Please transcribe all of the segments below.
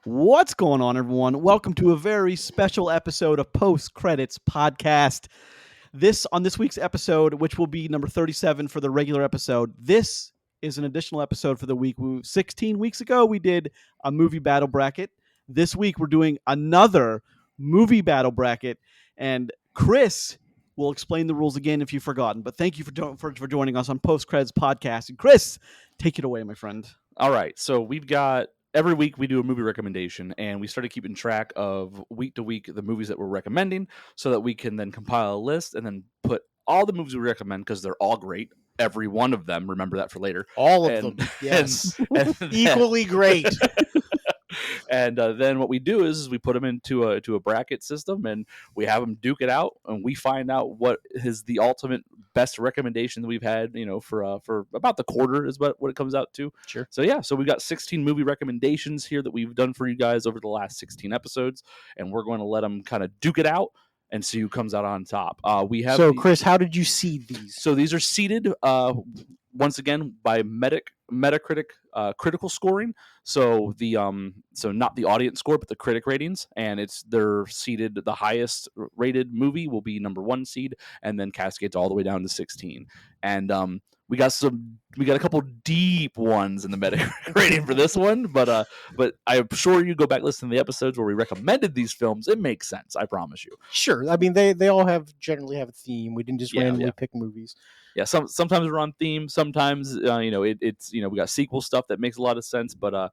What's going on, everyone? Welcome to a very special episode of Post Credits Podcast. On this week's episode, which will be number 37 for the regular episode, this is an additional episode for the week. 16 weeks ago, we did a movie battle bracket. This week, we're doing another movie battle bracket, and Chris will explain the rules again if you've forgotten. But thank you for joining us on Post Credits Podcast. And Chris, take it away, my friend. All right, so we've got every week we do a movie recommendation, and we started keeping track of week to week the movies that we're recommending so that we can then compile a list and then put all the movies we recommend, because they're all great, every one of them, remember that for later, all of them, yes, and equally great. And then what we do is we put them into a bracket system, and we have them duke it out, and we find out what is the ultimate best recommendation that we've had, for about the quarter is what it comes out to. Sure. So yeah, so we've got 16 movie recommendations here that we've done for you guys over the last 16 episodes, and we're going to let them kind of duke it out and see who comes out on top. So Chris, how did you seed these? So these are seeded once again by Metacritic critical scoring. So so not the audience score, but the critic ratings, and they're seeded. The highest rated movie will be number 1 seed, and then cascades all the way down to 16. And we got a couple deep ones in the Metacritic rating for this one, but I'm sure you go back listen to the episodes where we recommended these films. It makes sense, I promise you. Sure. I mean, they all generally have a theme. We didn't just randomly pick movies. Yeah, sometimes we're on theme. Sometimes it's we got sequel stuff that makes a lot of sense. But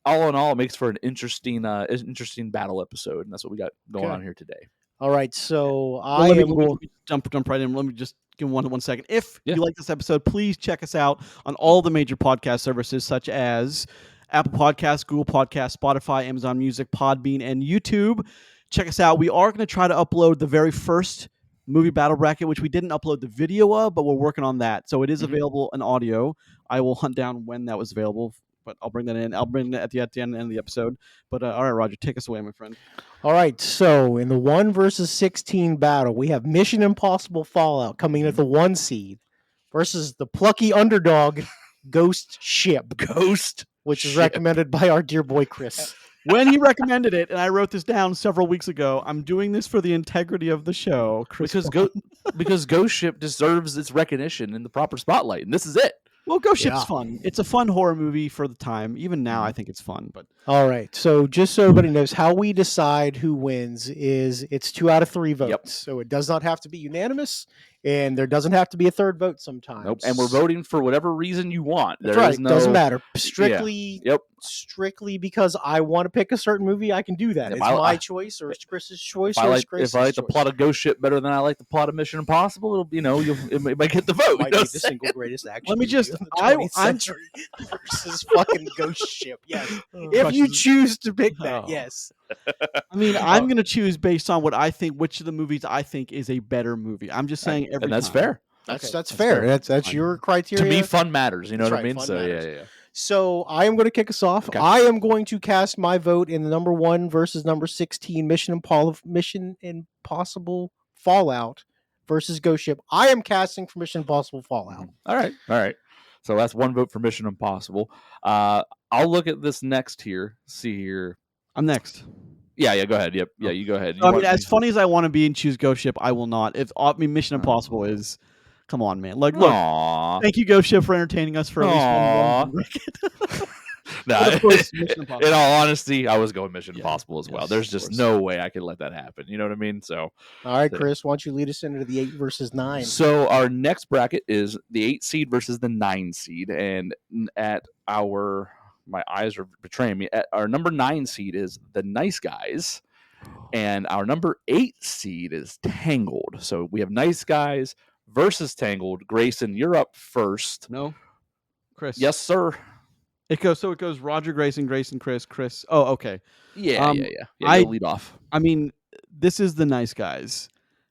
all in all, it makes for an interesting battle episode, and that's what we got going on here today. All right, so let me jump right in. Let me just give one second. If you like this episode, please check us out on all the major podcast services such as Apple Podcasts, Google Podcasts, Spotify, Amazon Music, Podbean, and YouTube. Check us out. We are going to try to upload the very first movie battle bracket, which we didn't upload the video of, but we're working on that. So it is available in audio. I will hunt down when that was available, but I'll bring that in. I'll bring that at the end of the episode. But all right, Roger, take us away, my friend. All right, so in the 1 versus 16 battle, we have Mission Impossible Fallout coming in at the 1 seed versus the plucky underdog Ghost Ship, which is recommended by our dear boy Chris. When he recommended it, and I wrote this down several weeks ago, I'm doing this for the integrity of the show, Chris. Because Ghost Ship deserves its recognition in the proper spotlight, and this is it. Well, Ghost Ship's fun. It's a fun horror movie for the time. Even now, I think it's fun. But all right, so just so everybody knows, how we decide who wins is it's 2 out of 3 votes. Yep. So it does not have to be unanimous, and there doesn't have to be a third vote sometimes. Nope. And we're voting for whatever reason you want. That's right. Doesn't matter. Strictly because I want to pick a certain movie, I can do that. It's my choice, or it's Chris's choice, or it's Grace's choice. If I like the plot of Ghost Ship better than I like the plot of Mission Impossible, it might get the vote. Might be the single greatest action. Let me just. I'm versus fucking Ghost Ship. Yes. If you choose to pick that, yes. I mean, I'm going to choose based on what I think. Which of the movies I think is a better movie. I'm just saying every. And that's time. Fair. That's fair. That's your criteria. To me, fun matters. You know what I mean? So yeah. So I am going to kick us off. Okay. I am going to cast my vote in the number 1 versus number 16 Mission Impossible Fallout versus Ghost Ship. I am casting for Mission Impossible Fallout. All right. So that's 1 vote for Mission Impossible. I'll look at this next here. See here. I'm next. Yeah, go ahead. Yep. Yeah, you go ahead. I mean, as funny as I want to be and choose Ghost Ship, I will not. Mission Impossible is... Come on, man. Look, thank you, Ghost Ship, for entertaining us for at least 1 Nah, in all honesty, I was going Mission Impossible as well. There's just no way I could let that happen. You know what I mean? So, all right, Chris, why don't you lead us into the 8 versus 9? So our next bracket is the 8 seed versus the 9 seed, and my eyes are betraying me. At our number 9 seed is The Nice Guys, and our number 8 seed is Tangled. So we have Nice Guys versus Tangled. Grayson, you're up first. No, Chris. Yes, sir. It goes Roger, Grayson, Chris. Oh, okay. Yeah. You'll lead off. I mean, this is The Nice Guys.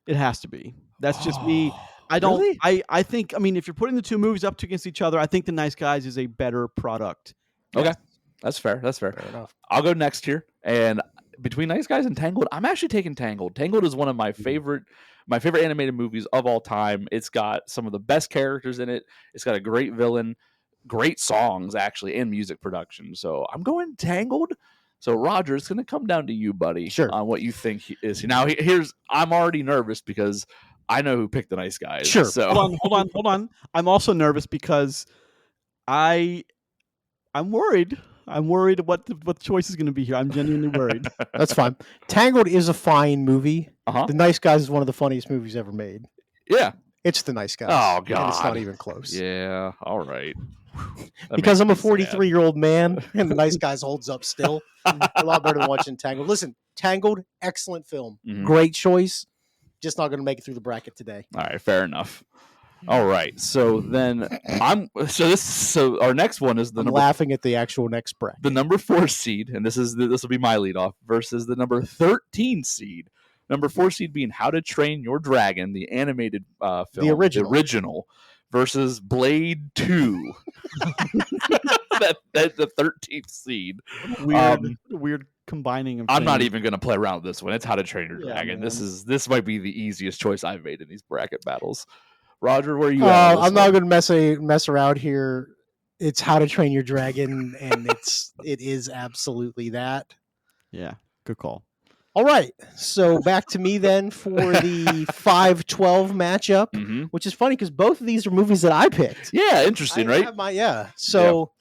It has to be. That's just me. I don't. Really? I think. I mean, if you're putting the 2 movies up against each other, I think The Nice Guys is a better product. Okay, yes. That's fair. Fair enough. I'll go next here, and between Nice Guys and Tangled, I'm actually taking Tangled. Tangled is one of my favorite animated movies of all time. It's got some of the best characters in it. It's got a great villain, great songs actually, and music production. So I'm going Tangled. So Roger, it's going to come down to you, buddy, Sure. on what you think is. Now, I'm already nervous because I know who picked the nice guys. Sure. So Hold on. I'm also nervous because I'm worried. I'm worried what the choice is going to be here. I'm genuinely worried. That's fine. Tangled is a fine movie. Uh-huh. The Nice Guys is one of the funniest movies ever made. Yeah. It's The Nice Guys. Oh, And it's God. not even close. Yeah. All right. That Because I'm a makes me sad. 43-year-old man and The Nice Guys holds up still. A lot better than watching Tangled. Listen, Tangled, excellent film. Mhm. Great choice. Just not going to make it through the bracket today. All right, fair enough. All right, so then so our next one is I'm laughing at the actual next bracket. the number 4 seed, and this will be my lead off versus the number 13 seed. Number 4 seed being How to Train Your Dragon, the animated film, The original. versus Blade 2. That's the 13th seed. Weird combining of I'm not things. even going to play around with this one. It's How to Train Your Yeah, Dragon. man. This might be the easiest choice I've made in these bracket battles. Roger, where are you at? I'm not going to mess around here. It's How to Train Your Dragon, and it is absolutely that. Yeah, good call. All right, so back to me then for the 5-12 matchup, Mm-hmm. which is funny because both of these are movies that I picked. Yeah, interesting, I right? have So,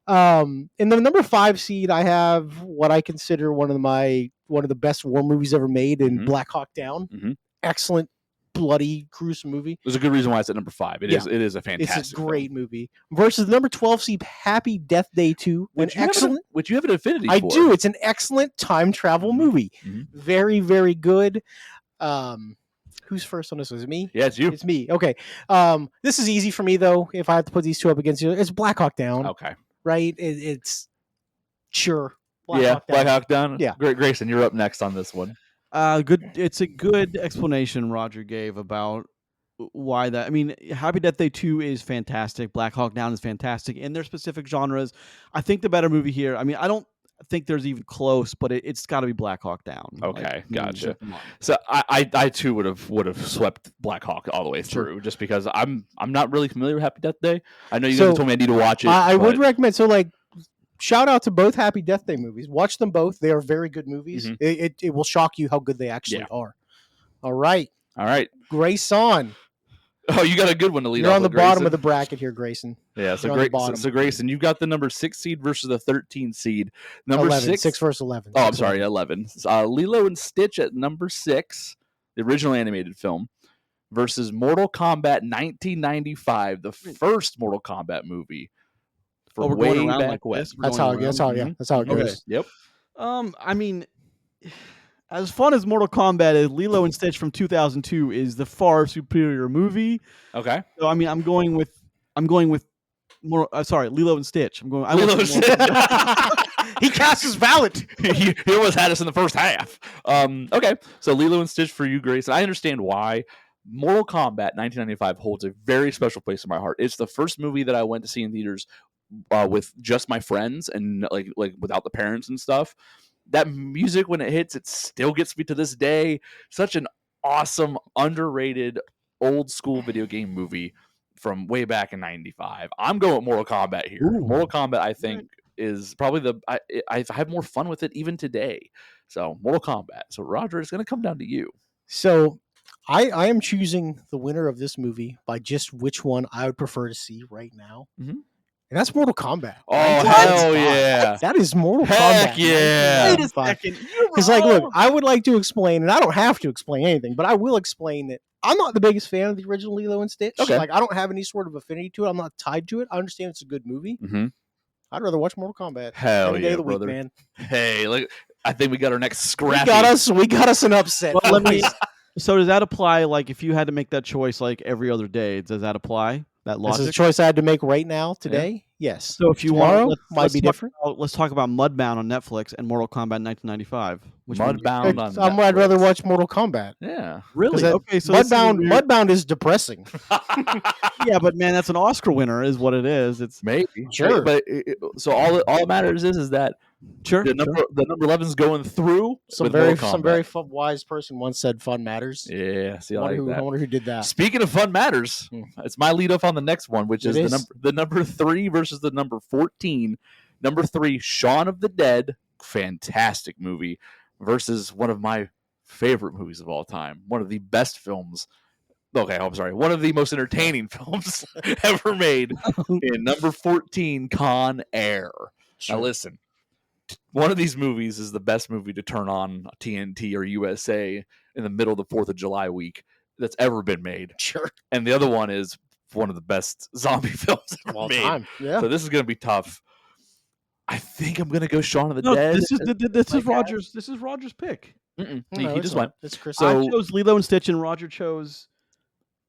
in the number 5 seed, I have what I consider one of the best war movies ever made in Mhm. Black Hawk Down. Mhm. Excellent, bloody, gruesome movie. There's a good reason why it's at number 5. It is a fantastic. It's a great movie. Versus the number 12 seed, Happy Death Day 2. Which you have an affinity I for. do. It's an excellent time travel movie. Mhm. Very, very good. Who's first on this? Was it me? Yeah, it's you. It's me. Okay. This is easy for me though. If I have to put these two up against you, it's Black Hawk Down, Okay. right? It's sure. Black Hawk Down. Yeah. Great, Grayson, you're up next on this one. Good. It's a good explanation Roger gave about why that. I mean, Happy Death Day 2 is fantastic. Black Hawk Down is fantastic in their specific genres. I think the better movie here. I mean, I don't think there's even close, but it's got to be Black Hawk Down. Okay, gotcha. come on. So I too would have swept Black Hawk all the way through, just because I'm not really familiar with Happy Death Day. I know you guys told me I need to watch it. I would recommend. So shout out to both Happy Death Day movies. Watch them both. They are very good movies. Mhm. It will shock you how good they actually are. All right. All right. Grayson. Oh, you got a good one to lead You're off on the with, bottom Grayson. of the bracket here, Grayson. Yeah, so You're on the great. bottom. So Grayson, you've got the number 6 seed versus the 13 seed. Number 11, 6 versus 11. Oh, I'm sorry, 11. Lilo and Stitch at number 6, the original animated film, versus Mortal Kombat 1995, the first Mortal Kombat movie. Oh, we're way going around back like when. this. We're That's going how. That's around. how. Yeah. That's how it Okay. goes. Yep. I mean, as fun as Mortal Kombat is, Lilo and Stitch from 2002 is the far superior movie. Okay. So I mean, I'm going with more. Sorry, Lilo and Stitch. Lilo and Stitch. He casts his ballot. he almost had us in the first half. Okay, so Lilo and Stitch for you, Grayson. I understand why. Mortal Kombat 1995 holds a very special place in my heart. It's the first movie that I went to see in theaters with just my friends and like without the parents and stuff. That music, when it hits, it still gets me to this day. Such an awesome, underrated, old school video game movie from way back in 95. I'm going with Mortal Kombat here. Ooh. Mortal Kombat, I think, is probably I have more fun with it even today. So Mortal Kombat. So Roger, it's going to come down to you. So I am choosing the winner of this movie by just which one I would prefer to see right now. Mhm. And that's Mortal Kombat. Oh, 1995. hell yeah. That is Mortal Heck Kombat. yeah. Wait a 1995. second. You're Because, look, wrong. I would like to explain, and I don't have to explain anything, but I will explain that I'm not the biggest fan of the original Lilo and Stitch. Okay. Like, I don't have any sort of affinity to it. I'm not tied to it. I understand it's a good movie. Mm-hmm. I'd rather watch Mortal Kombat Hell any day yeah, of the brother. week, man. Hey, look, I think we got our next We scrappy. got us an upset. Well, let me. boys. So does that apply? Like, if you had to make that choice, like every other day, does that apply? That This is a logic. choice I had to make right now, today. Yes. So if you Tomorrow want, might be different. Let's talk about Mudbound on Netflix and Mortal Kombat 1995. Which one do you- Mudbound on I'd rather Netflix. watch Mortal Kombat. Yeah. Really? that- Okay, so this is a weird- Mudbound is depressing. Yeah, but man, that's an Oscar winner, is what it is. It's Maybe. Sure. But so all that matters is that sure. the number 11 is going through Some with very Mortal Kombat. wise person once said fun matters. Yeah, see, I I like that. wonder who did that. Speaking of fun matters, Hmm. it's my lead off on the next one, which is It is. the number 3 versus the number 14. Number 3, Shaun of the Dead, fantastic movie versus one of my favorite movies of all time, one of the best films. Okay, I'm sorry, one of the most entertaining films ever made. In number 14, Con Air. Sure. Now listen, one of these movies is the best movie to turn on TNT or USA in the middle of the 4th of July week that's ever been made. Sure. And the other one is one of the best zombie films ever All made. time. Yeah. So this is going to be tough. I think I'm going to go Shaun of the No, Dead. this is Roger's. This is Roger's pick. Mm-mm. No, He it's just not. went. It's Chris. I So chose Lilo and Stitch, and Roger chose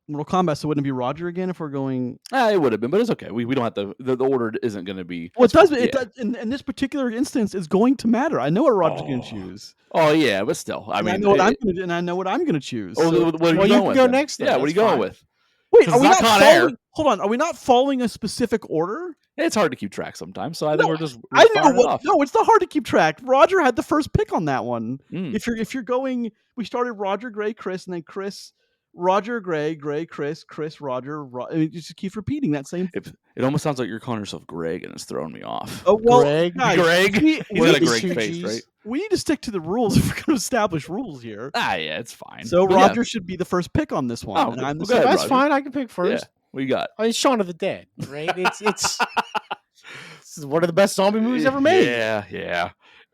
Mortal Kombat. So wouldn't it be Roger again if we're going? it would have been, but it's okay. We don't have to. The order isn't going to be. Well, it does. Yeah. It does. In this particular instance, is going to matter. I know what Roger's going to choose. Oh yeah, but still, I And mean, I know what I'm going to, and I know what I'm going to choose. Oh, So- what are well, you you going can with go then? next. Then. Yeah, what are That's you going fine. with? Wait, 'Cause are we it's not not Con Air. following? Hold on, are we not following a specific order? It's hard to keep track sometimes, so I think No, we're just. I know firing it what. off. No, it's not hard to keep track. Roger had the first pick on that one. Mm. If you're going, we started Roger, Gray, Chris, and then Chris, Roger, Gray, Gray, Chris, Chris, Roger. It just keeps repeating that same. It almost sounds like you're calling yourself Greg, and it's throwing me off. Oh well, Greg. guys, Greg? We, He's we got a need Greg to- Greg two face, Gs. right? we need to stick to the rules if we're going to establish rules here. Ah, yeah, it's fine. So But yeah, Roger should be the first pick on this one, Oh, and good. I'm the Well, go So ahead, second. that's Roger. fine. I can pick first. what you got? I mean, Shaun of the Dead, right? It's this is one of the best zombie movies ever made. Yeah.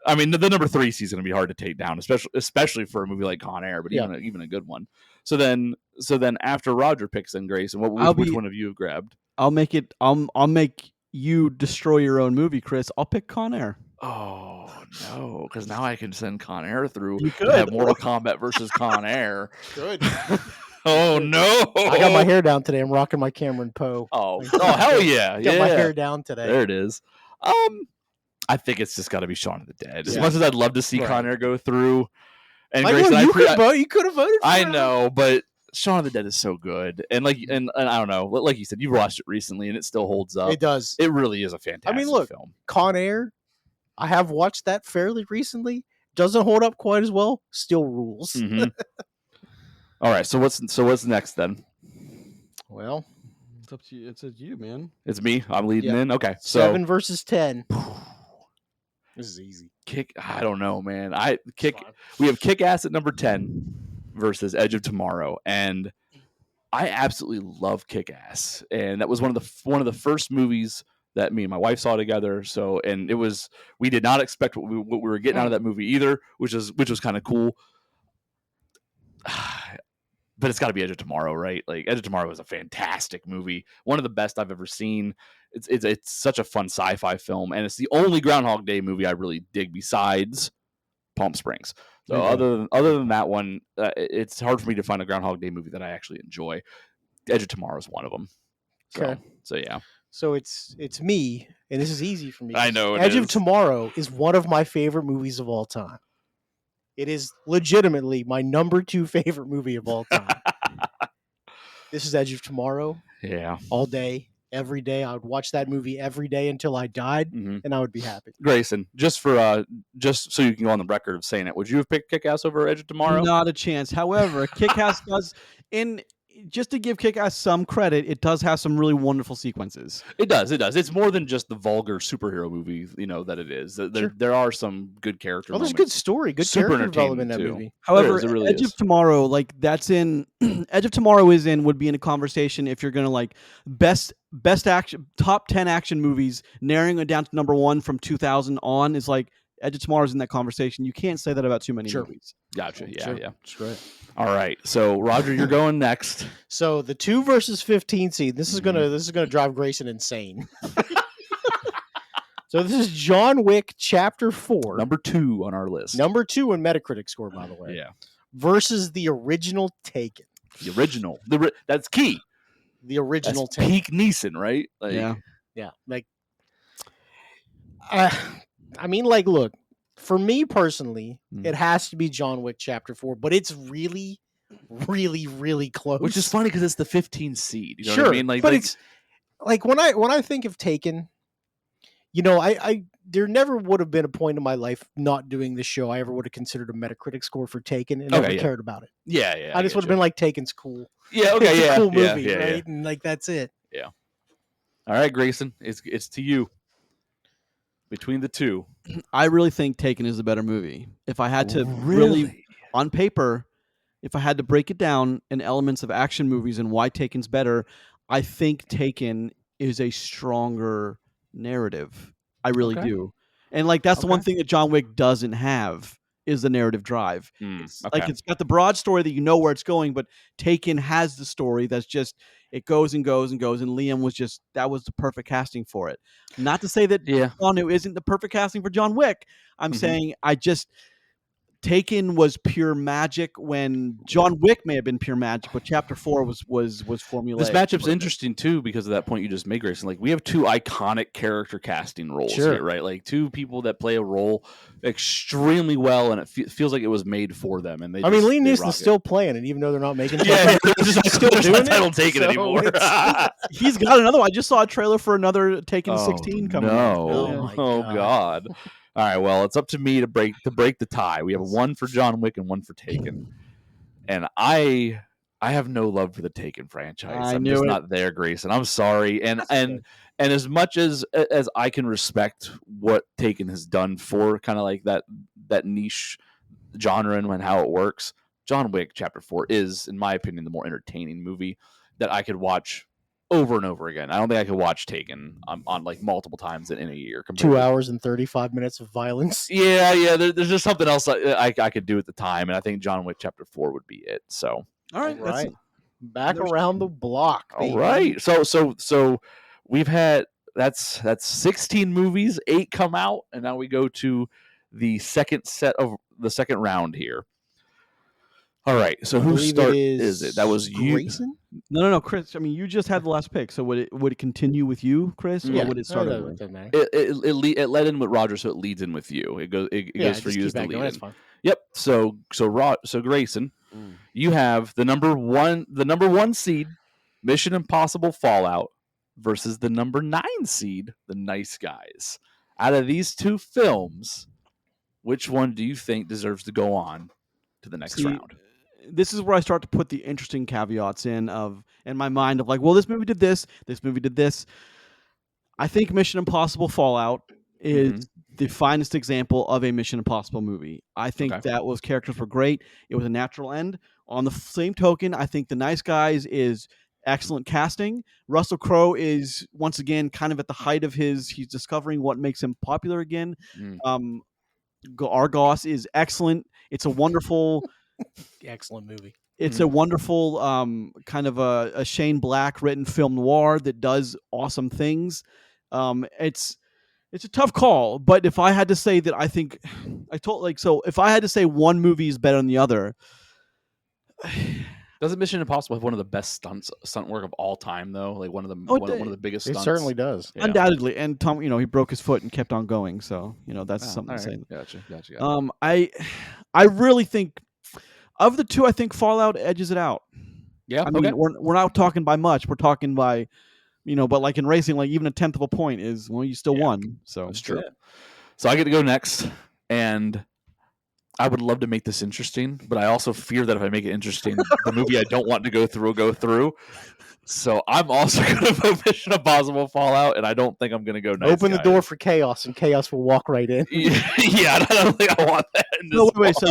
I mean, the number 3 season going to be hard to take down, especially for a movie like Con Air, but Yeah. even a good one. So then after Roger picks in Grayson, which one have you grabbed? I'll make it. I'll make you destroy your own movie, Chris. I'll pick Con Air. Oh no, because now I can send Con Air through You to have could. Mortal Kombat versus Con Air. Good. Oh no! I got my hair down today. I'm rocking my Cameron Poe. Oh hell yeah! Got my Yeah. hair down today. There it is. I think it's just got to be Shaun of the Dead. As Yeah. much as I'd love to see Right. Con Air go through, and Like, Grayson, look, you could have voted. For I him. know, but Shaun of the Dead is so good, and and I don't know, like you said, you've watched it recently, and it still holds up. It does. It really is a fantastic look, film. Con Air. I have watched that fairly recently. Doesn't hold up quite as well. Still rules. Mhm. All right, so what's next then? Well, It's up to you. It's you, man. It's me. I'm leading Yeah. in. Okay, so 7 versus 10. This is easy. I don't know, man. It's fine. We have Kick Ass at number 10 versus Edge of Tomorrow, and I absolutely love Kick Ass, and that was one of the first movies that me and my wife saw together. So, and we did not expect what we were getting out of that movie either, which was kind of cool. But it's got to be Edge of Tomorrow, right? Like Edge of Tomorrow is a fantastic movie, one of the best I've ever seen. It's such a fun sci-fi film, and it's the only Groundhog Day movie I really dig besides Palm Springs. So Okay. other than that one, it's hard for me to find a Groundhog Day movie that I actually enjoy. Edge of Tomorrow is one of them. So, Okay. so yeah, So it's me, and this is easy for me. I know it Edge of is. Tomorrow is one of my favorite movies of all time. It is legitimately my number 2 favorite movie of all time. This is Edge of Tomorrow yeah. all day, every day. I would watch that movie every day until I died, Mhm. and I would be happy. Grayson, just so you can go on the record of saying it, would you have picked Kick-Ass over Edge of Tomorrow? Not a chance. However, Kick-Ass does just to give Kick-Ass some credit, it does have some really wonderful sequences. It does. It's more than just the vulgar superhero movie, that it is. Sure. There are some good character Well, there's moments. good story, good Super character development in that entertaining, movie. However, It really Edge is. of Tomorrow, like that's in Edge of Tomorrow would be in a conversation if you're gonna like best action top 10 action movies, narrowing it down to number 1 from 2000 on is like Edge of Tomorrow's in that conversation. You can't say that about too many Sure. movies. Gotcha. Yeah, Sure. yeah. That's right. All right. So Roger, you're going next. So the 2 versus 15 seed. This is gonna drive Grayson insane. So this is John Wick Chapter 4, Number 2 on our list. number 2 in Metacritic score, by the way, Yeah. versus the original Taken. The original. That's key. The original That's Taken. peak Neeson, right? Like, Yeah. Yeah, like, I mean, like, look, for me personally, Hmm. it has to be John Wick Chapter 4, but it's really, really, really close. Which is funny because it's the 15 seed. You know sure, what I mean? Like, but it's like when I think of Taken, I there never would have been a point in my life not doing this show I ever would have considered a Metacritic score for Taken and Okay, never yeah. cared about it. yeah. I just would have been like, Taken's cool. Yeah. Okay. It's Yeah. a cool yeah, movie, yeah, right? yeah. And like that's it. All right, Grayson. It's to you. Between the two. I really think Taken is the better movie. If I had to really on paper, if I had to break it down in elements of action movies and why Taken's better, I think Taken is a stronger narrative. I really Okay. do. And like that's the one thing that John Wick doesn't have is the narrative drive. It's Okay. like it's got the broad story that you know where it's going, but Taken has the story that's just it goes and goes and goes. And Liam was just that was the perfect casting for it. Not to say that Yeah. Keanu isn't the perfect casting for John Wick. I'm saying I just Taken was pure magic when John Wick may have been pure magic, but Chapter 4 was formulaic. This matchup's interesting too because of that point you just made, Grayson. Like we have two iconic character casting roles here, right? Like two people that play a role extremely well, and it feels like it was made for them. And Liam Neeson's still playing it, even though they're not making. Yeah, they're just still doing I don't take it anymore. He's got another one. I just saw a trailer for another Taken 16 coming out. Oh God. All right, well, it's up to me to break the tie. We have one for John Wick and one for Taken, and I have no love for the Taken franchise. I'm just not there, Grayson. I'm sorry, and as much as I can respect what Taken has done for kind of like that niche genre and how it works, John Wick Chapter 4 is, in my opinion, the more entertaining movie that I could watch over and over again. I don't think I could watch Taken on like multiple times in a year. 2 hours and 35 minutes of violence. Yeah. There's just something else I could do at the time, and I think John Wick Chapter 4 would be it. So, all right, back around the block. Baby. All right. So we've had that's 16 movies, 8 come out, and now we go to the second round here. All right. So who is it? That was you. Grayson? No, Chris. I mean, you just had the last pick. So would it continue with you, Chris, or would it start over? It led in with Roger, so it leads in with you. It goes for you as the lead. That's fine. Yep. So Grayson, you have the number one seed, Mission Impossible Fallout, versus the number 9 seed, The Nice Guys. Out of these two films, which one do you think deserves to go on to the next round? This is where I start to put the interesting caveats in my mind of like, well, this movie did this movie did this. I think Mission Impossible Fallout is the finest example of a Mission Impossible movie. I think that characters were great. It was a natural end. On the same token, I think The Nice Guys is excellent casting. Russell Crowe is once again kind of at the height of he's discovering what makes him popular again. Argos is excellent. It's a wonderful excellent movie. It's a wonderful kind of a Shane Black written film noir that does awesome things. It's a tough call, but if I had to say that, I think if I had to say one movie is better than the other. Doesn't Mission Impossible have one of the best stunt work of all time, though? Like one of the biggest stunts. It certainly does. Yeah. Undoubtedly. And Tom, he broke his foot and kept on going. So, that's something to say. Gotcha. I really think of the two, I think Fallout edges it out. Yeah. I mean, we're not talking by much. We're talking by, but like in racing, like even a 1/10 of a point is, you still won. So that's true. Yeah. So I get to go next, and I would love to make this interesting, but I also fear that if I make it interesting, the movie I don't want to go through will go through. So I'm also going to vote Mission Impossible Fallout, and I don't think I'm going to go Nice Open the door for chaos, and chaos will walk right in. Yeah, I don't think I want that in this wait. So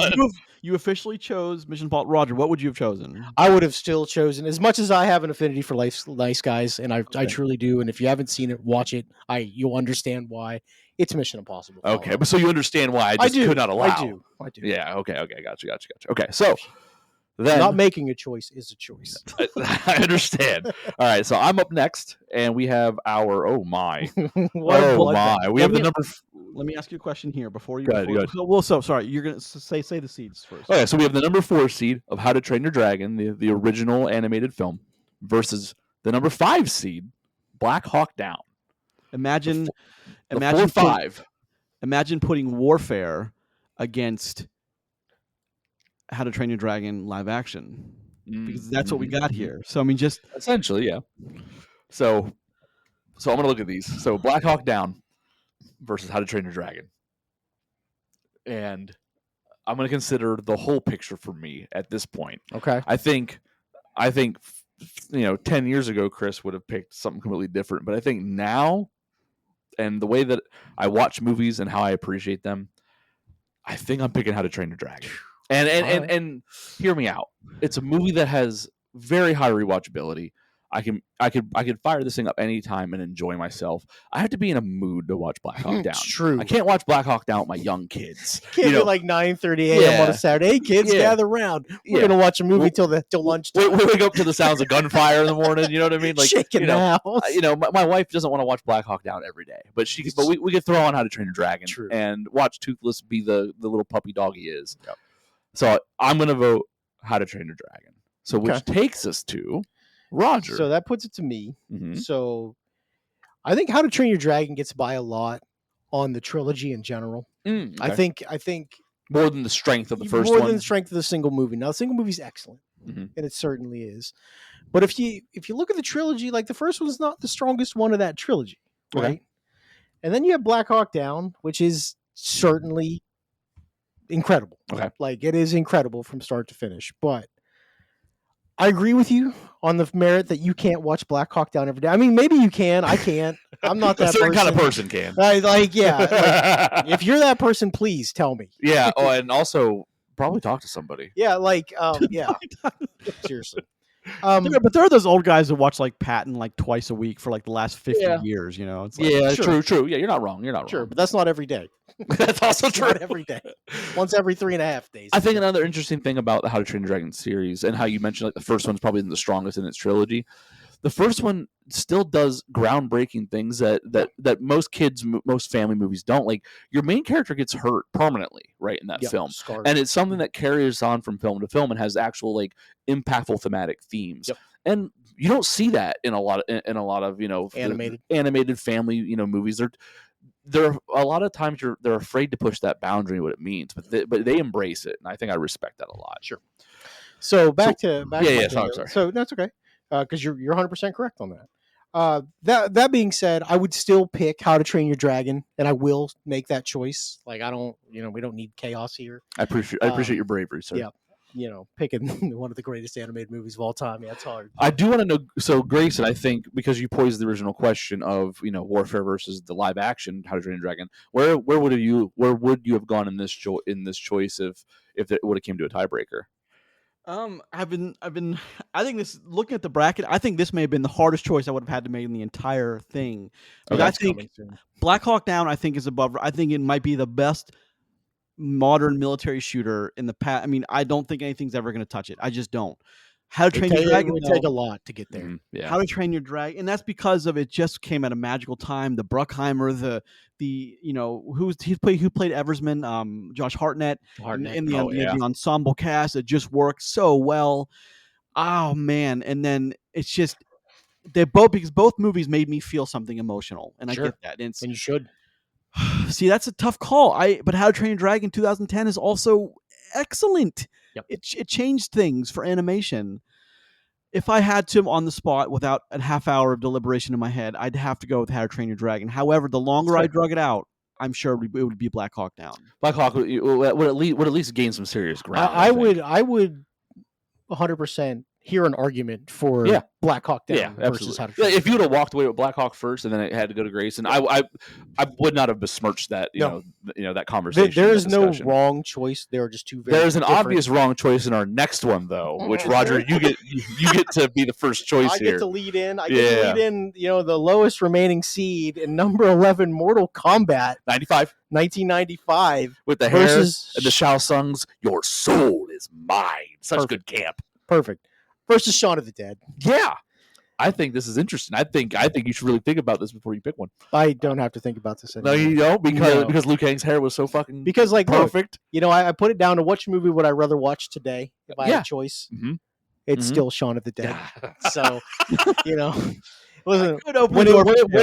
you officially chose Mission Impossible. Roger, what would you have chosen? I would have still chosen, as much as I have an affinity for Nice Guys, and I truly do, and if you haven't seen it, watch it. You'll understand why. It's Mission Impossible. Okay, but so you understand why I could not allow. I do. Yeah, okay, gotcha. Okay, so then not making a choice is a choice. I understand. All right, so I'm up next, and we have our we have the number. Let me ask you a question here before you. Go ahead. Well, so sorry, you're gonna say the seeds first. Okay, so we have the number 4 seed of How to Train Your Dragon, the original animated film, versus the number 5 seed, Black Hawk Down. Imagine 4-5. Imagine putting Warfare against How to Train Your Dragon live action, because that's what we got here. So I mean, just essentially, yeah. So I'm gonna look at these. So Black Hawk Down versus How to Train Your Dragon, and I'm gonna consider the whole picture for me at this point. Okay. I think 10 years ago, Chris would have picked something completely different, but I think now, and the way that I watch movies and how I appreciate them, I think I'm picking How to Train Your Dragon. And hear me out. It's a movie that has very high rewatchability. I could fire this thing up anytime and enjoy myself. I have to be in a mood to watch Black Hawk Down. It's true. I can't watch Black Hawk Down with my young kids. Can't be like 9:30 a.m. on a Saturday. Hey kids, gather around. We're gonna watch a movie till lunchtime. We wake up to the sounds of gunfire in the morning. You know what I mean? Like shaking the house. My wife doesn't want to watch Black Hawk Down every day, but we could throw on How to Train Your Dragon and watch Toothless be the little puppy dog he is. Yep. So I'm gonna vote How to Train Your Dragon. So which takes us to Roger. So that puts it to me. Mm-hmm. So I think How to Train Your Dragon gets by a lot on the trilogy in general. Okay. I think more than the strength of the first more one. than the strength of the single movie. Now the single movie's excellent, and it certainly is. But if you look at the trilogy, like the first one's not the strongest one of that trilogy, right? Okay. And then you have Black Hawk Down, which is certainly incredible. Okay. Like it is incredible from start to finish. But I agree with you on the merit that you can't watch Black Hawk Down every day. I mean, maybe you can. I can't. I'm not that a certain person. kind of person can. If you're that person, please tell me. Yeah. Oh, and also probably talk to somebody. Yeah. Seriously. But there are those old guys that watch like Patton like twice a week for like the last 50 years. It's like, true. Yeah, you're not wrong. Sure, but that's not every day. That's also true. Not every day. Once every 3.5 days. I think another interesting thing about the How to Train Your Dragon series and how you mentioned like the first one's probably the strongest in its trilogy. The first one still does groundbreaking things that most kids, most family movies don't. Like your main character gets hurt permanently, right, in that film, scarred. And it's something that carries on from film to film and has actual like impactful thematic themes. Yep. And you don't see that in a lot of animated family movies. They're a lot of times they're afraid to push that boundary what it means, but they embrace it, and I think I respect that a lot. Sure. So back to sorry. So that's okay, because you're 100% correct on that. That being said, I would still pick How to Train Your Dragon, and I will make that choice. Like I don't, we don't need chaos here. I appreciate your bravery, sir. Yeah. Picking one of the greatest animated movies of all time. Yeah, it's hard. I do want to know. So, Grayson, I think because you posed the original question of warfare versus the live action How to Train Your Dragon, where would you have gone in this choice if it would have came to a tiebreaker? I think this, looking at the bracket, I think this may have been the hardest choice I would have had to make in the entire thing. But I think Black Hawk Down, I think, is above. I think it might be the best modern military shooter in the past. I mean, I don't think anything's ever going to touch it. I just don't. How to Train Your Dragon would take a lot to get there. Mm-hmm. Yeah. How to Train Your Dragon, and that's because of it just came at a magical time. The Bruckheimer, who played Eversman, Josh Hartnett in the ensemble cast. It just worked so well. Oh man! And then it's just because both movies made me feel something emotional, and sure. I get that. And you should. See, that's a tough call. But How to Train Your Dragon 2010 is also excellent. Yep. It changed things for animation. If I had to on the spot without a half hour of deliberation in my head, I'd have to go with How to Train Your Dragon. However, the longer I drug it out, I'm sure it would be Black Hawk Down. Black Hawk would at least gain some serious ground. I would 100% hear an argument for Black Hawk Down versus How to Train. If you would have walked away with Black Hawk first and then it had to go to Grayson, I would not have besmirched that that conversation. There is no wrong choice. There are just two very There's an different. Obvious wrong choice in our next one though, which Roger, you get to be the first choice here. I get to lead in. The lowest remaining seed in number 11 Mortal Kombat 1995 with the hair and the Shao Tsungs, your soul is mine. Such good camp. Perfect. Versus Shaun of the Dead. Yeah. I think this is interesting. I think you should really think about this before you pick one. I don't have to think about this anymore. No, you don't, because Liu Kang's hair was so fucking perfect. Look, I put it down to which movie would I rather watch today if I had a choice. Mm-hmm. It's still Shaun of the Dead. So, listen, when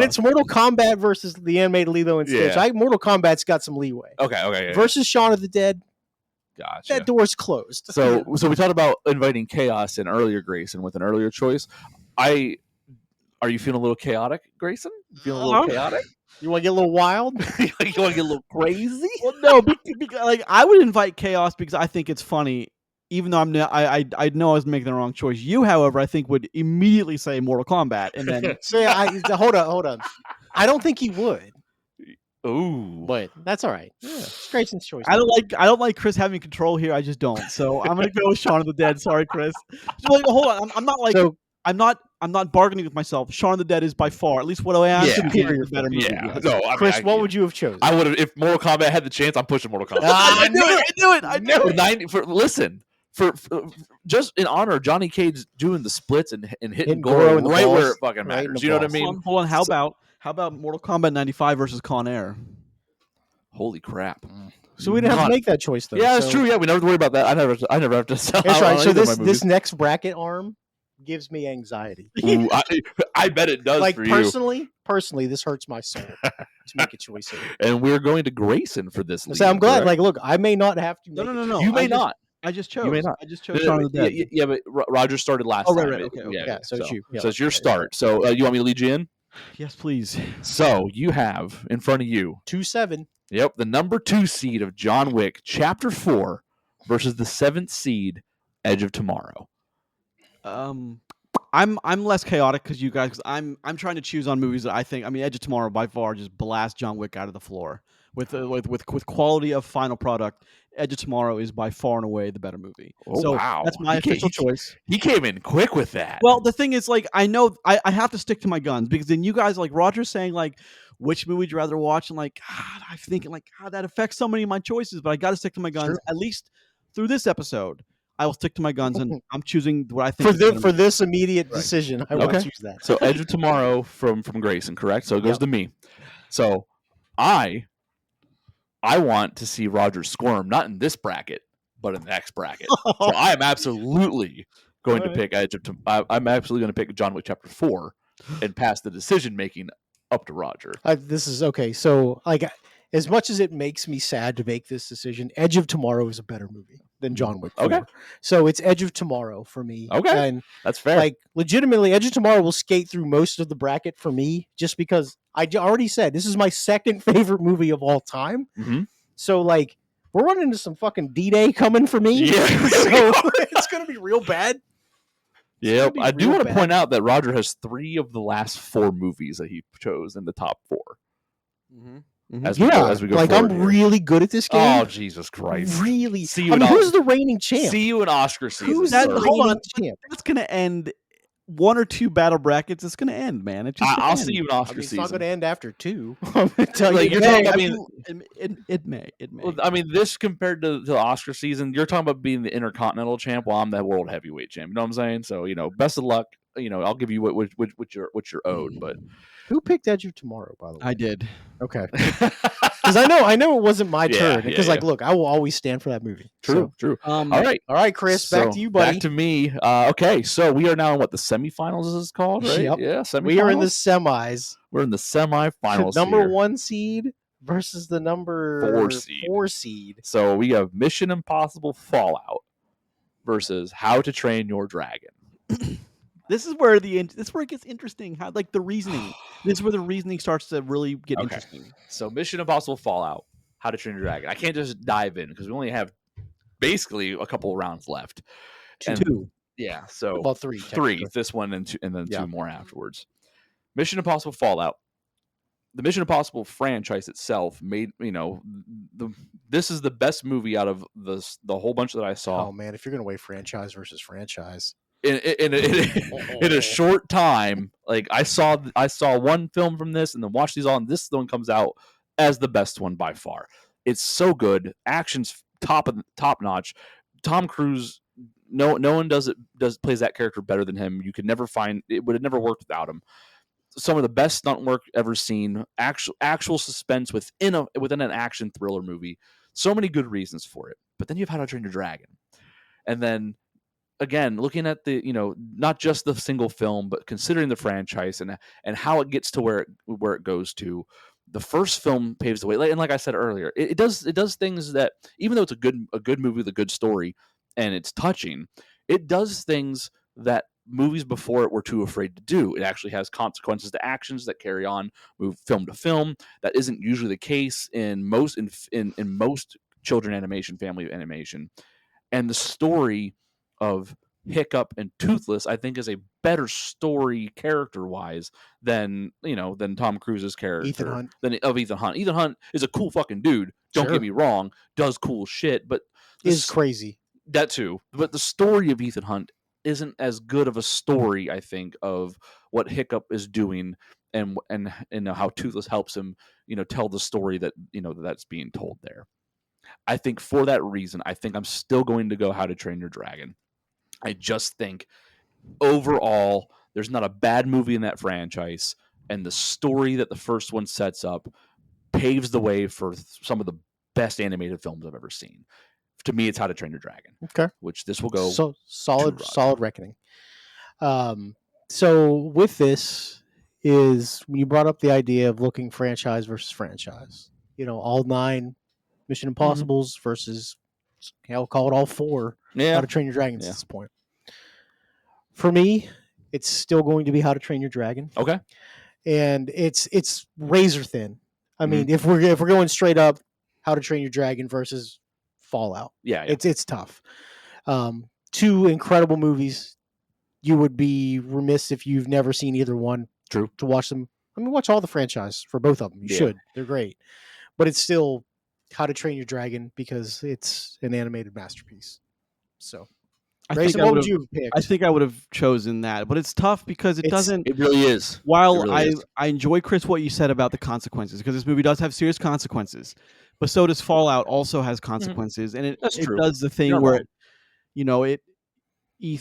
it's Mortal Kombat versus the animated Lilo and Stitch, Mortal Kombat's got some leeway. Okay. Versus Shaun of the Dead, gotcha. That door's closed. So we talked about inviting chaos in earlier, Grayson, with an earlier choice. Are you feeling a little chaotic, Grayson? Feeling a little chaotic? You want to get a little wild? You want to get a little crazy? Well, no, because I would invite chaos because I think it's funny. Even though I know I was making the wrong choice. You, however, I think would immediately say Mortal Kombat, and then hold on. I don't think he would. Ooh. but that's all right. Yeah, it's Grayson's choice. I don't like Chris having control here. I just don't. So I'm gonna go with Shaun of the Dead. Sorry, Chris. So, like, hold on. I'm not like So I'm not bargaining with myself. Shaun of the Dead is by far, at least what I asked, Yeah. the better movie. Yeah. Yes. No, I mean, Chris, what would you have chosen? I would have if Mortal Kombat had the chance. I'm pushing Mortal Kombat. I knew it. I knew it. Listen, for just in honor of Johnny Cage doing the splits and hitting Goro Goro in the right where balls. it fucking Right in matters. the You know what I balls. mean? Hold on. How about Mortal Kombat 95 versus Con Air? Holy crap! So we didn't have God. to make that choice though. Yeah, it's so, true. Yeah, we never have to worry about that. I never have to sell That's out right. on So either of my this movies. next bracket arm gives me anxiety. Ooh, I bet it does Like for you. personally, this hurts my soul to make a choice here. And we're going to Grayson for this. So I'm lead, glad. correct? Like, look, I may not have to. No, Make no, a no, no. You may I just- not. I just chose. You may not. I just chose Shaun of the Dead. Yeah, but Roger started last Oh, right, time. right, okay, okay. Yeah, so it's you. Yeah, so it's your okay. start. So you want me to lead you in? Yes, please. So you have in front of you, 2-7. yep, the number 2 seed of John Wick, Chapter 4, versus the 7th seed, Edge of Tomorrow. I'm less chaotic because you guys. Cause I'm trying to choose on movies that I think. I mean, Edge of Tomorrow by far just blast John Wick out of the floor with quality of final product. Edge of Tomorrow is by far and away the better movie. Oh, so wow. that's my He ca- official he- choice. He came in quick with that. Well, the thing is, like, I know I have to stick to my guns because then you guys, like Roger's saying, like, which movie would you rather watch? And like, God, I'm thinking, like, God, that affects so many of my choices. But I got to stick to my guns Sure. at least through this episode. I will stick to my guns, and I'm choosing what I think For is the better for movie. this immediate Right. decision, I will Okay. choose that. So Edge of Tomorrow from Grayson, correct? So it goes Yep. to me. So I want to see Roger squirm, not in this bracket, but in the next bracket. So I am absolutely going to pick I'm absolutely going to pick John Wick Chapter 4 and pass the decision making up to Roger. This is okay. So, like, as much as it makes me sad to make this decision, Edge of Tomorrow is a better movie than John Wick 4. Okay. So it's Edge of Tomorrow for me. Okay. And That's fair. like legitimately, Edge of Tomorrow will skate through most of the bracket for me, just because already said this is my second favorite movie of all time. Mhm. So like, we're running into some fucking D-Day coming for me. Yeah. So it's gonna be real bad. Yep. be I do real want to bad. point out that Roger has 3 of the last 4 movies that he chose in the top 4. As we Yeah, go like I'm forward here. really good at this game. Oh, Jesus Christ. Really? See you I in mean, Au- who's the reigning champ? See you in Oscar season. Who's sir. that Hold on. reigning champ? That's gonna end 1 or 2 battle brackets. It's gonna end, man. It's just gonna I'll end. see you in I Oscar mean, it's season. not going to end after 2. I'm going to tell Like, you. you're that. talking I about mean, it may. Well, I mean, this compared to the Oscar season, you're talking about being the Intercontinental champ while I'm the World Heavyweight champ. You know what I'm saying? So, best of luck. I'll give you what you're owed. But Who picked Edge of Tomorrow, by the way? I did. Okay. Because I know it wasn't my Yeah, turn. yeah, Because, like, yeah. look, I will always stand for that movie. true. All right. All right, Chris, back So, to you, buddy. Back to me. Okay, so we are now in what the semifinals is called, right? Yep. Yeah, semifinals. We are in the semis. We're in the semifinals. Number here. 1 seed versus the number 4 seed. 4 seed. So we have Mission Impossible Fallout versus How to Train Your Dragon. This is where it gets interesting. How like the reasoning. This is where the reasoning starts to really get Okay. interesting. So Mission Impossible Fallout, How to Train Your Dragon. I can't just dive in because we only have basically a couple of rounds left. And- 2. Yeah, so Well, 3. 3, technically. this one and then Yeah. 2 more afterwards. Mission Impossible Fallout. The Mission Impossible franchise itself made, this is the best movie out of the whole bunch that I saw Oh, man, if you're going to weigh franchise versus franchise. in a short time. Like I saw one film from this and then watched these all, and this one comes out as the best one by far. It's so good. Action's top notch. Tom Cruise, no one plays that character better than him. You could never find it would have never worked without him. Some of the best stunt work ever seen. Actual suspense within an action thriller movie. So many good reasons for it. But then you've How to Train Your Dragon, and then again looking at the not just the single film, but considering the franchise and how it gets to where it goes to. The first film paves the way, and like I said earlier, it does things that, even though it's a good movie with a good story and it's touching, it does things that movies before it were too afraid to do. It actually has consequences to actions that carry on, move film to film. That isn't usually the case in most children animation, family animation, and the story of Hiccup and Toothless, I think, is a better story character wise than Tom Cruise's character. Ethan Hunt. Ethan Hunt. Ethan Hunt is a cool fucking dude. Don't Sure. get me wrong. Does cool shit, but Is crazy. That too. But the story of Ethan Hunt isn't as good of a story, I think, of what Hiccup is doing and how Toothless helps him, tell the story that that's being told there. I think for that reason, I think I'm still going to go How to Train Your Dragon. I just think overall, there's not a bad movie in that franchise, and the story that the first one sets up paves the way for some of the best animated films I've ever seen. To me, it's How to Train Your Dragon. Okay. Which this will go so solid reckoning. So with this is when you brought up the idea of looking franchise versus franchise. All 9 Mission Impossibles versus I'll call it all 4 How to Train Your Dragons at this point. For me, it's still going to be How to Train Your Dragon. Okay. And it's razor thin. I mean, if we're going straight up, How to Train Your Dragon versus Fallout. Yeah. It's tough. 2 incredible movies. You would be remiss if you've never seen either one. True. To watch them. I mean, watch all the franchise for both of them. You should. They're great. But it's still How to Train Your Dragon because it's an animated masterpiece. So, Grayson, what would you have picked? I think I would have chosen that, but it's tough because it doesn't. It really is. While I enjoy, Chris, what you said about the consequences, because this movie does have serious consequences, but so does Fallout. Also has consequences, and it does the thing where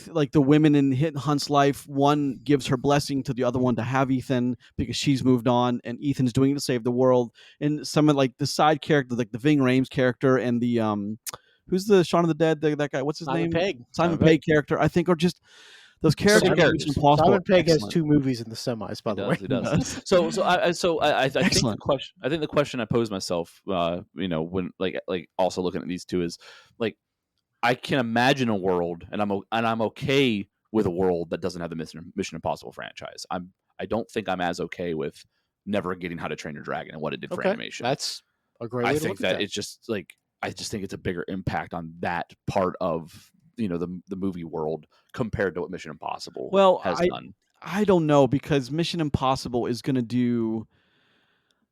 like the women in Hunt's life, one gives her blessing to the other one to have Ethan because she's moved on, and Ethan's doing it to save the world. And some of like the side characters, like the Ving Rhames character and the who's the Shaun of the Dead, that guy, what's his name? Simon Pegg character, I think, are just those characters. Simon Pegg has 2 movies in the semis, by the way. He does. So I think the question I pose myself, when like also looking at these 2 is like, I can imagine a world, and I'm okay with a world that doesn't have the Mission Impossible franchise. I don't think I'm as okay with never getting How to Train Your Dragon and what it did for animation. That's a great way to think look at that. It's just like I just think it's a bigger impact on that part of the movie world compared to what Mission Impossible has done. I don't know, because Mission Impossible is going to do.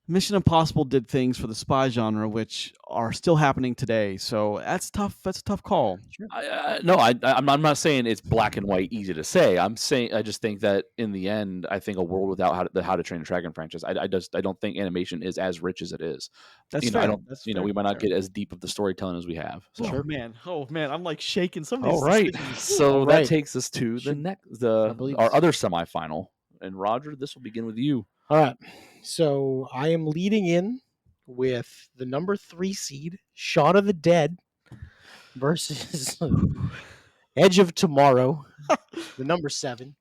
Mission Impossible did things for the spy genre which are still happening today, so that's tough. That's a tough call. Sure. I'm not saying it's black and white, easy to say. I'm saying I just think that in the end, I think a world without the How to Train a Dragon franchise, I don't think animation is as rich as it is. That's fair. I don't. We might not get as deep of the storytelling as we have. So. Sure, man. Oh man, I'm like shaking some of these. All right, so that takes us to our other semifinal, and Roger, this will begin with you. All right. So I am leading in with the number 3 seed, Shaun of the Dead, versus Edge of Tomorrow, the number 7,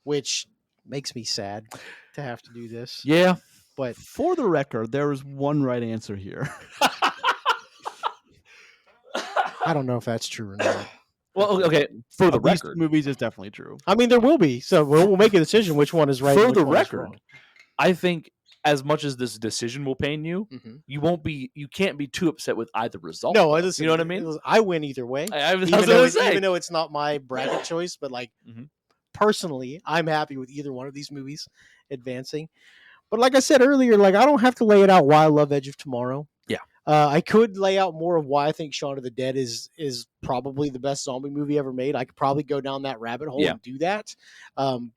which makes me sad to have to do this. Yeah. But for the record, there is one right answer here. I don't know if that's true or not. Well, okay. For the these record, movies is definitely true. I mean, there will be. So we'll make a decision which one is right. For the record, I think as much as this decision will pain you, you can't be too upset with either result. No, you know what I mean? I win either way. Even though it's not my bracket choice, but like personally, I'm happy with either one of these movies advancing. But like I said earlier, like I don't have to lay it out why I love Edge of Tomorrow. Yeah. I could lay out more of why I think Shaun of the Dead is probably the best zombie movie ever made. I could probably go down that rabbit hole and do that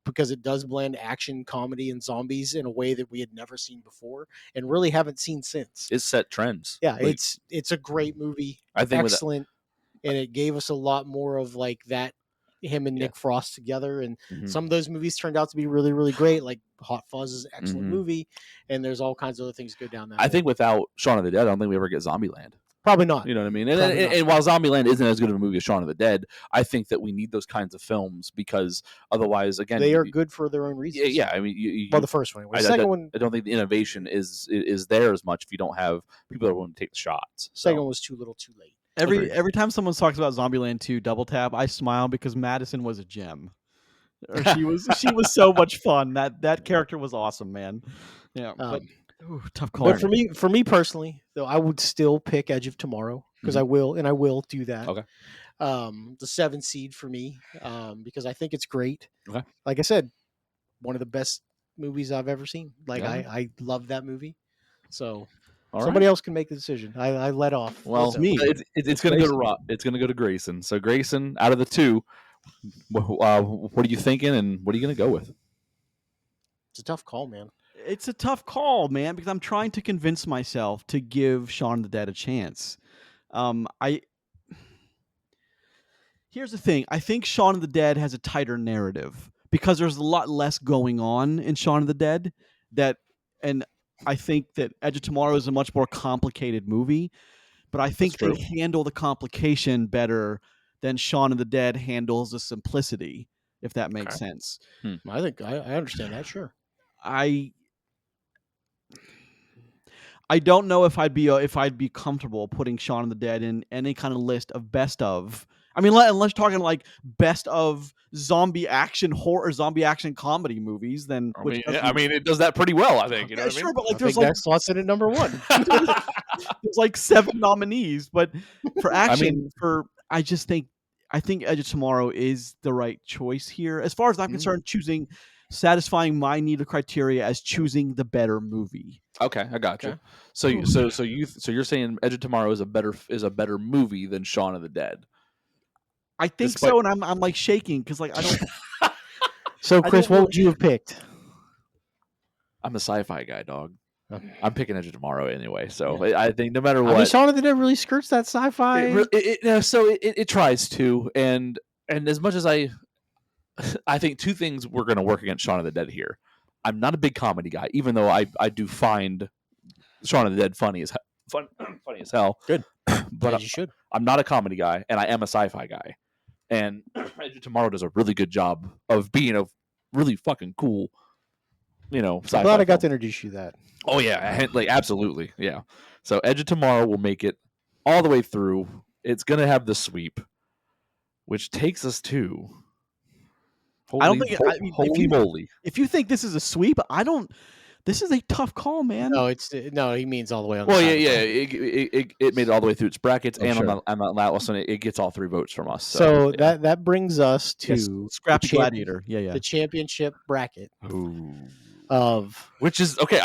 because it does blend action, comedy, and zombies in a way that we had never seen before and really haven't seen since. It set trends. Yeah, it's a great movie. I think excellent, and it gave us a lot more of like that. Him and Nick Frost together, and some of those movies turned out to be really, really great. Like Hot Fuzz is an excellent movie, and there's all kinds of other things that go down that. I think without Shaun of the Dead, I don't think we ever get Zombieland. Probably not. You know what I mean? And while Zombieland isn't as good of a movie as Shaun of the Dead, I think that we need those kinds of films because otherwise, again, they are good for their own reasons. Yeah, I mean, the first one. The second one, I don't think the innovation is there as much if you don't have people that want to take the shots. Second one was too little, too late. Every time someone talks about Zombieland 2 Double Tap, I smile because Madison was a gem. Or she was so much fun. That character was awesome, man. Yeah. Ooh, tough call. But for me personally, though, I would still pick Edge of Tomorrow because I will do that. Okay. The 7 seed for me, because I think it's great. Okay. Like I said, one of the best movies I've ever seen. Like Yeah. I love that movie. So All somebody right. else can make the decision. I let off. Well, It's me. It's going to go to Rob. It's going to go to Grayson. So Grayson, out of the two, what are you thinking, and what are you going to go with? It's a tough call, man. It's a tough call, man, because I'm trying to convince myself to give Shaun of the Dead a chance. Here's the thing. I think Shaun of the Dead has a tighter narrative because there's a lot less going on in Shaun of the Dead. And I think that Edge of Tomorrow is a much more complicated movie, but I think they handle the complication better than Shaun of the Dead handles the simplicity, if that makes sense. I think I understand that. Sure. I don't know if I'd be comfortable putting Shaun of the Dead in any kind of list of best of. I mean, unless you're talking like best of zombie action horror, zombie action comedy movies, then I mean, it does that pretty well. I think. You know what I mean? Sure, but like I there's think like that slots in at number 1. there's like 7 nominees, but for action, I think Edge of Tomorrow is the right choice here, as far as I'm concerned. Satisfying my need of criteria as choosing the better movie. Okay, I got you. So you're saying Edge of Tomorrow is a better movie than Shaun of the Dead? I think so, and I'm like shaking because like I don't. So Chris, what would you have picked? I'm a sci-fi guy, dog. Okay. I'm picking Edge of Tomorrow anyway, so I think no matter what, I mean, Shaun of the Dead really skirts that sci-fi. It tries to, and as much as I think two things we're going to work against Shaun of the Dead here. I'm not a big comedy guy, even though I do find Shaun of the Dead funny as hell. Good, but as you should. I'm not a comedy guy, and I am a sci-fi guy. And Edge of Tomorrow does a really good job of being a really fucking cool, sci-fi. I'm glad I got film. to introduce you to that. Oh yeah, like absolutely, yeah. So Edge of Tomorrow will make it all the way through. It's gonna have the sweep, which takes us to. Holy moly! If you think this is a sweep, This is a tough call, man. No, he means all the way on. Well, it made it all the way through its brackets, and on that last one, it gets all 3 votes from us. So that brings us to Scrappy Gladiator. The championship bracket. Ooh. Which is okay.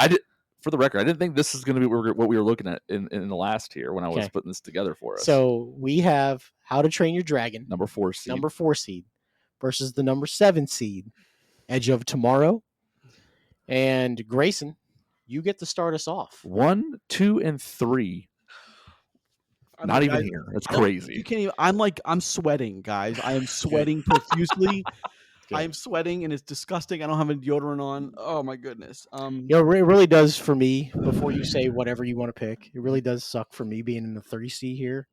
For the record, I didn't think this is going to be what we were looking at in the last here when I was putting this together for us. So we have How to Train Your Dragon, number 4 seed, versus the number 7 seed, Edge of Tomorrow. And Grayson, you get to start us off. 1, 2, and 3. Not even here. That's crazy. You can't even. I'm sweating, guys. I am sweating profusely. I am sweating, and it's disgusting. I don't have a deodorant on. Oh my goodness. It really does for me. Before you say whatever you want to pick, it really does suck for me being in the 30C here,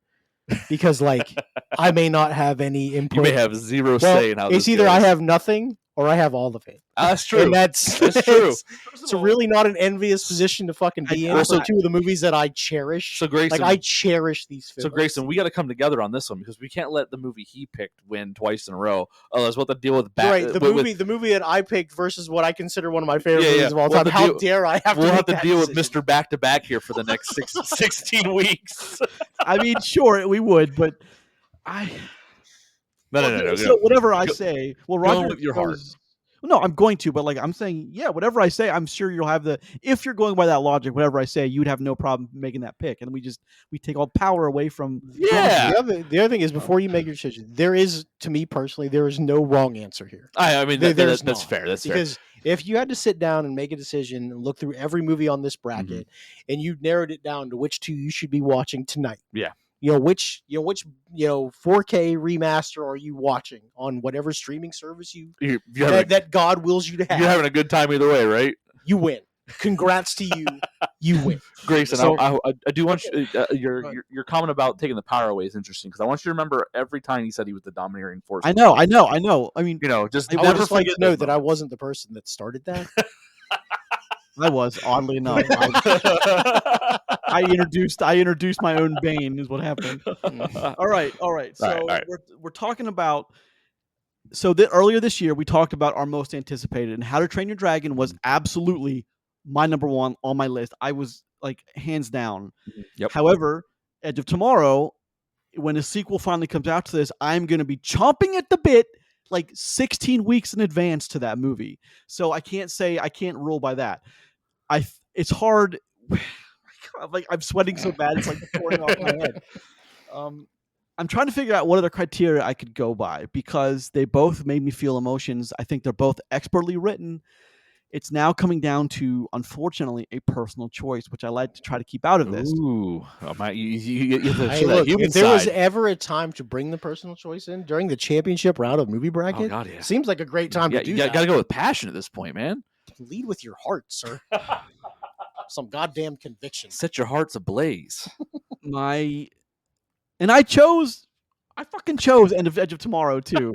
because I may not have any input. You may have zero say in how it's this either goes. I have nothing or I have all of it. That's true. And that's true. It's really not an envious position to fucking be in. Also, 2 of the movies that I cherish. So Grayson, I cherish these films. So Grayson, we got to come together on this one because we can't let the movie he picked win twice in a row. Otherwise, we'll have to deal with the movie that I picked versus what I consider one of my favorite movies of all time. How dare I have to? We'll have to deal with Mr. Back to Back here for the next 16 weeks. I mean, sure, we would, but No. So whatever I say, Roger, with your heart. No, I'm going to, but I'm saying, whatever I say, I'm sure you'll have if you're going by that logic, whatever I say, you'd have no problem making that pick. And we take all power away from. Yeah. The other thing is, before you make your decision, to me personally, there is no wrong answer here. I mean, that's fair. That's because if you had to sit down and make a decision and look through every movie on this bracket, and you narrowed it down to which 2 you should be watching tonight. Yeah. Which 4K remaster are you watching on whatever streaming service that God wills you to have? You're having a good time either way, right? You win. Congrats to you. You win. Grayson, I do want you, your comment about taking the power away is interesting because I want you to remember every time he said he was the domineering force. I know. I mean, I would just like to know that I wasn't the person that started that. I was, oddly enough. I introduced my own bane is what happened. All right. So we're talking about. So earlier this year we talked about our most anticipated, and How to Train Your Dragon was absolutely my number one on my list. I was like hands down. Yep. However, Edge of Tomorrow, when a sequel finally comes out to this, I'm going to be chomping at the bit like 16 weeks in advance to that movie. So I can't rule by that. It's hard. Like I'm sweating so bad it's like pouring off my head. I'm trying to figure out what other criteria I could go by because they both made me feel emotions. I think they're both expertly written. It's now coming down to, unfortunately, a personal choice, which I like to try to keep out of this. Ooh, you have to Hey, show that look, human if there was side. ever a time to bring the personal choice in during the championship round of movie bracket, Oh God, yeah. seems like a great time Yeah, to do you that. got to go with passion at this point, man. Lead with your heart, sir. Some goddamn conviction. Set your hearts ablaze. I fucking chose Edge of Tomorrow too.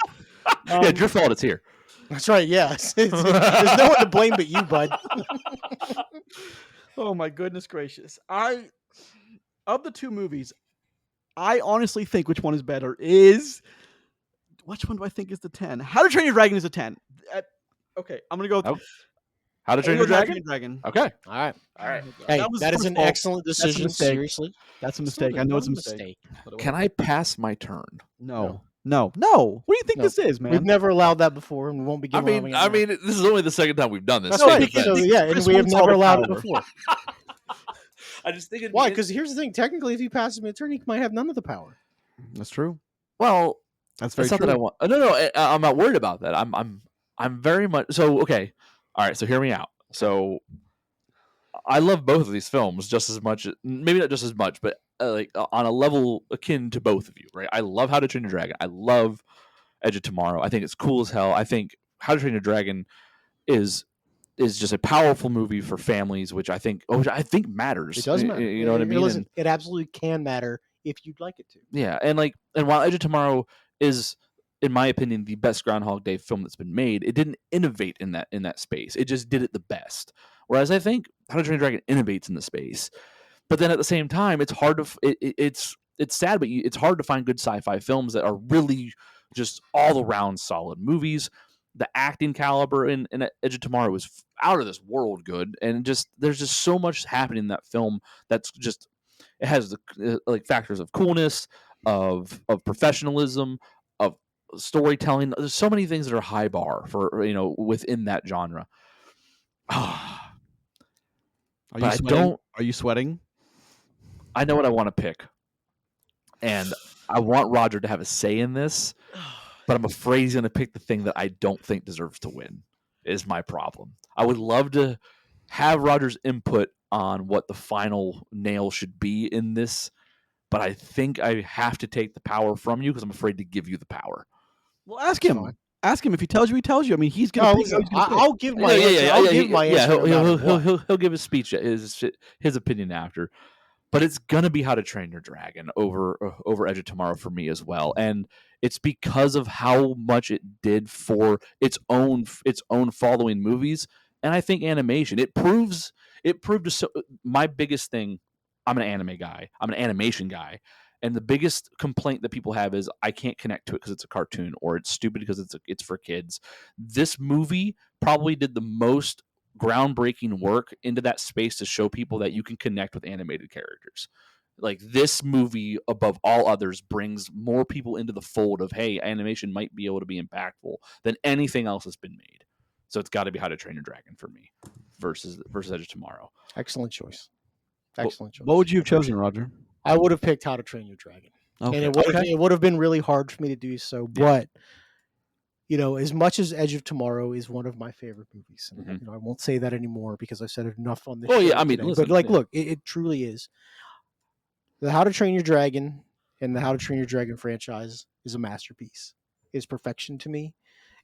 Yeah, it's your fault. It's here. That's right. Yes. There's no one to blame but you, bud. Oh my goodness gracious! Of the two movies, I honestly think which one is better is which one do I think is the 10? How to Train Your Dragon is a 10. Okay, I'm gonna go with How to Train Your Dragon? Okay. All right. All right. Hey, That was, that is first an of all, excellent decision. mistake. Seriously. That's a mistake. I know it's a mistake. Can I pass my turn? No. What do you think No. this is, man? We've never allowed that before, and we won't be I allowing mean, it now. this is only the second time we've done this. That's so right. it depends. So, yeah, and Chris we have wants all never the allowed it power. before. I just think Why? Because here's the thing. Technically, if he passes me a turn, he might have none of the power. That's true. Well, That's very it's not true. that I want. No, I'm not worried about that. I'm very much so. Okay, all right. So hear me out. So I love both of these films just as much. Maybe not just as much, but on a level akin to both of you, right? I love How to Train Your Dragon. I love Edge of Tomorrow. I think it's cool as hell. I think How to Train Your Dragon is just a powerful movie for families, which I think matters. It does matter. You know what I mean? Listen, it absolutely can matter if you'd like it to. Yeah, and while Edge of Tomorrow is, in my opinion, the best Groundhog Day film that's been made, it didn't innovate in that space. It just did it the best. Whereas I think How to Train Your Dragon innovates in the space, but then at the same time, it's hard to it's sad, but it's hard to find good sci-fi films that are really just all around solid movies. The acting caliber in Edge of Tomorrow is out of this world good, and there's just so much happening in that film that's just, it has the factors of coolness, of professionalism, of storytelling. There's so many things that are high bar for within that genre. Are But you I sweating? don't. Are you sweating? I know what I want to pick, and I want Roger to have a say in this, but I'm afraid he's going to pick the thing that I don't think deserves to win. Is my problem. I would love to have Roger's input on what the final nail should be in this, but I think I have to take the power from you because I'm afraid to give you the power. Well, ask him. Fine. Ask him if he tells you. He tells you. I mean, he's gonna. No, pick listen, who he's gonna pick. I'll give my answer. I'll give my answer. no matter what. He'll give his speech, his opinion after. But it's gonna be How to Train Your Dragon over Edge of Tomorrow for me as well, and it's because of how much it did for its own following movies, and I think animation. It proved my biggest thing. I'm an anime guy. I'm an animation guy. And the biggest complaint that people have is I can't connect to it because it's a cartoon, or it's stupid because it's for kids. This movie probably did the most groundbreaking work into that space to show people that you can connect with animated characters. Like, this movie, above all others, brings more people into the fold of, hey, animation might be able to be impactful than anything else that's been made. So it's got to be How to Train Your Dragon for me versus Edge of Tomorrow. Excellent choice. Excellent choice. What would you have chosen, Roger? I would have picked How to Train Your Dragon. Okay. And it would have been really hard for me to do so. But, as much as Edge of Tomorrow is one of my favorite movies, and I won't say that anymore because I've said it enough on this show. Yeah, I mean, today. listen, but look, it truly is. The How to Train Your Dragon and the How to Train Your Dragon franchise is a masterpiece. It's perfection to me.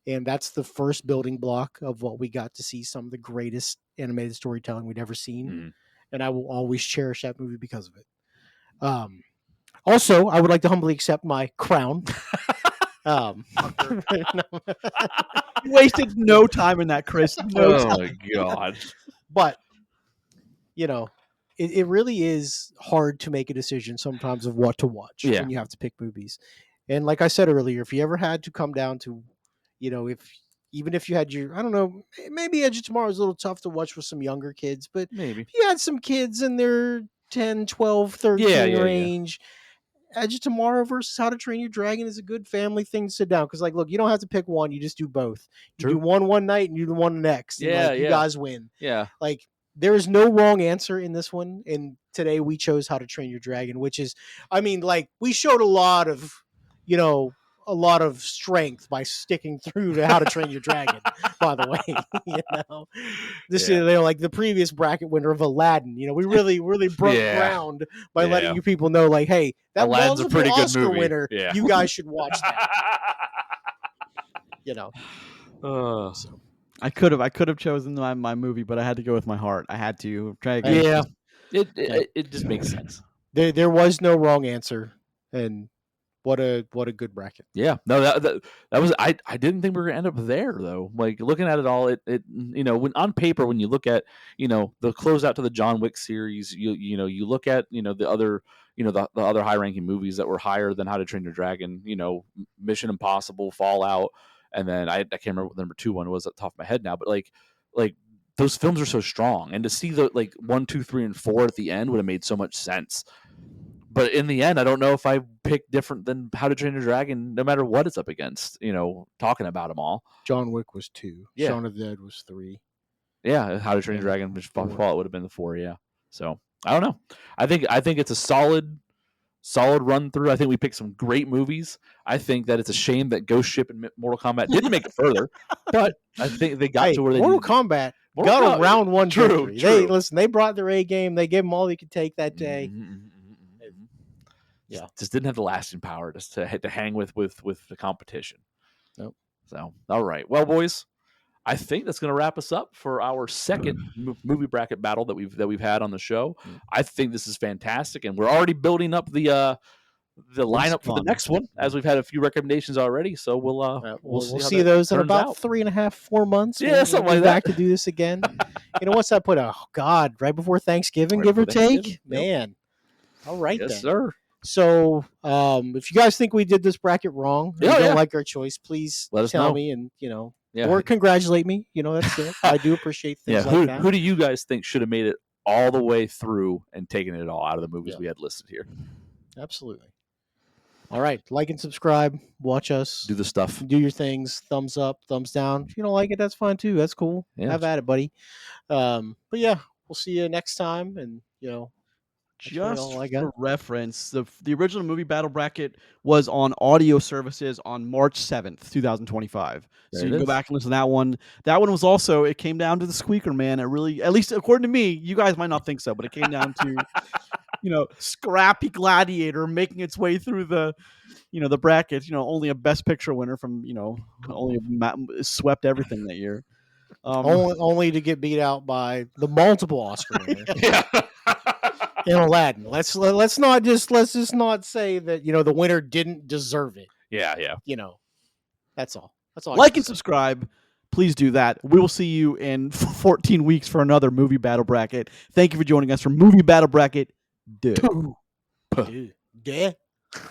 And that's the first building block of what we got to see some of the greatest animated storytelling we'd ever seen. Mm-hmm. And I will always cherish that movie because of it. Also, I would like to humbly accept my crown. You wasted no time in that, Chris. No time. Oh my god! But it really is hard to make a decision sometimes of what to watch when you have to pick movies. And like I said earlier, if you ever had to come down to, if even if you had your, I don't know, maybe Edge of Tomorrow is a little tough to watch with some younger kids, but Maybe. if you had some kids in their 10, 12, 13 Yeah. range, Edge of Tomorrow versus How to Train Your Dragon is a good family thing to sit down. Because, like, look, you don't have to pick one. You just do both. You True. do one night and you do one the next. And, Yeah, like, you guys win. Yeah. Like, there is no wrong answer in this one. And today we chose How to Train Your Dragon, which is, I mean, like, we showed a lot of strength by sticking through to How to Train Your Dragon, by the way. This is like the previous bracket winner of Aladdin. We really broke ground by letting you people know, like, hey, that Aladdin's a pretty Oscar good movie. winner. Yeah. You guys should watch that. So I could have chosen my movie, but I had to go with my heart. I had to. Dragon. Yeah. It just makes sense. There was no wrong answer, and what a good bracket. Yeah, no, that was I didn't think we were gonna end up there though. Like looking at it all, it when on paper, when you look at the closeout to the John Wick series, you look at the other the other high ranking movies that were higher than How to Train Your Dragon, Mission Impossible, Fallout, and then I can't remember what the number 2 one was at the top of my head now, but like those films are so strong, and to see the 1, 2, 3, and 4 at the end would have made so much sense. But in the end, I don't know if I pick different than How to Train Your Dragon, no matter what it's up against. Talking about them all. John Wick was 2. Yeah. Shaun of the Dead was 3. Yeah, How to Train Your Dragon, which Fallout would have been the 4. Yeah. So I don't know. I think it's a solid run through. I think we picked some great movies. I think that it's a shame that Ghost Ship and Mortal Kombat didn't make it further, but I think they got to where they Mortal Kombat got a round 1 victory. True. They brought their A game. They gave them all they could take that day. Yeah, just didn't have the lasting power just to hang with the competition. Nope. So, all right, well, boys, I think that's going to wrap us up for our second movie bracket battle that we've had on the show. I think this is fantastic, and we're already building up the lineup for the next one, as we've had a few recommendations already. So we'll see those in about 3.5, 4 months. Yeah, something like that. Back to do this again. What's that put? Oh God, right before Thanksgiving, give or take. Man, all right, yes, then. sir. So, if you guys think we did this bracket wrong, or you don't like our choice, please let us tell know. me, and or congratulate me. That's it. I do appreciate things like that. Who do you guys think should have made it all the way through and taken it all out of the movies we had listed here? Absolutely. All right, like and subscribe. Watch us. Do the stuff. Do your things. Thumbs up, thumbs down. If you don't like it, that's fine too. That's cool. Yeah. Have at it, buddy. But yeah, we'll see you next time, and just for reference, the original movie battle bracket was on audio services on March 7th, 2025. So you can go back and listen to that one. That one was also, it came down to the squeaker, man. It really, at least according to me, you guys might not think so, but it came down to, Scrappy Gladiator making its way through the bracket. Only a Best Picture winner from, only swept everything that year. Only to get beat out by the multiple Oscar winner. Yeah. In Aladdin. Let's just not say that the winner didn't deserve it. Yeah. That's all. Like and subscribe. Please do that. We will see you in 14 weeks for another movie battle bracket. Thank you for joining us for Movie Battle Bracket 2. Dude.